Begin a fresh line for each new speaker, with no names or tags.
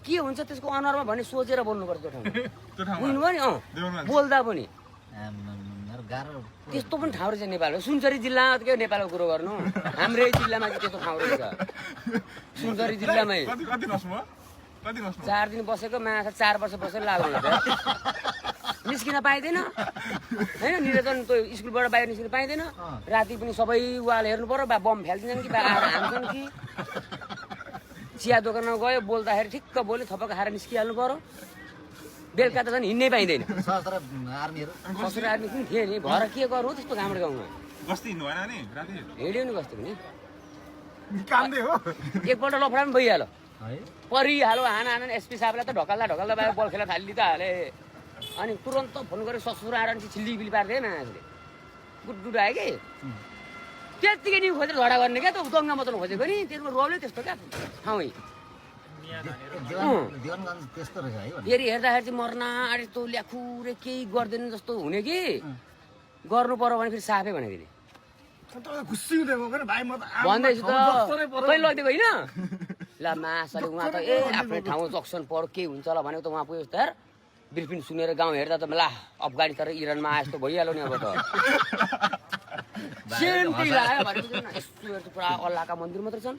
के हुन्छ त्यसको अनुहारमा भने सोचेर बोल्नुपर्छ त्यो ठाउँमा बुझ्नुभयो नि बोल्दा पनि त्यस्तो पनि ठाउँ रहेछ नेपालमा सुनसरी जिल्ला के नेपालको कुरो गर्नु हाम्रै जिल्लामा चाहिँ त्यस्तो ठाउँ रहेछ सुनसरी जिल्लामै 4 दिन बसेको माछा 4 वर्ष बसेर लाग्नु निस्किन पाइँदैन होइन निरञ्जन त्यो स्कुलबाट बाहिर निस्किन पाइँदैन राति पनि सबै वाल हेर्नु पर्यो बा बम फ्याल्दिन्छन् कि बा आएर हान्छन् कि चिया दोकानमा गयो बोल्दाखेरि ठिक्क बोल्यो थपक्क खाएर निस्किहाल्नु पर्यो बेलुका त झन् हिँड्नै पाइँदैन सशस्त्र आर्मी पनि थिए नि भएर के गर्नु त्यस्तो गाउँबाट गाउँमा हिँड्यो नि गस्ती पनि एकपल्ट लफडा पनि भइहाल्यो परिहाल्यो हाना एसपी साहबलाई त ढकल्दा बाहिर बल खेला थालि त हाले अनि तुरन्त फोन गरेर ससुर आएर छिल्लीबिली पार्दै मान्छेले गुड आयो कि त्यतिकै नि खोजेर झगडा गर्ने क्या त दङ्गा मचाउनु खोजेको नि त्यसको रोलै त्यस्तो क्या ठाउँ फेरि हेर्दाखेरि चाहिँ मर्ना अरे तँ ल्याखुरे केही गर्दैन जस्तो हुने कि गर्नु पर्यो भने फेरि साफै भनेको भन्दैछु त कहिले लगिदिएको होइन ल मासले उहाँ त आफ्नो ठाउँ जक्सन पढ्यो के हुन्छ होला भनेको त उहाँ पुग्यो त ब्रिफिङ सुनेर गाउँ हेर्दा त ला अफगानिस्तान र इरानमा आए जस्तो भइहाल्यो नि अब त सेम त्यही लाग्यो भने यस्तो पुरा अल्लाहका मन्दिर मात्रै छन्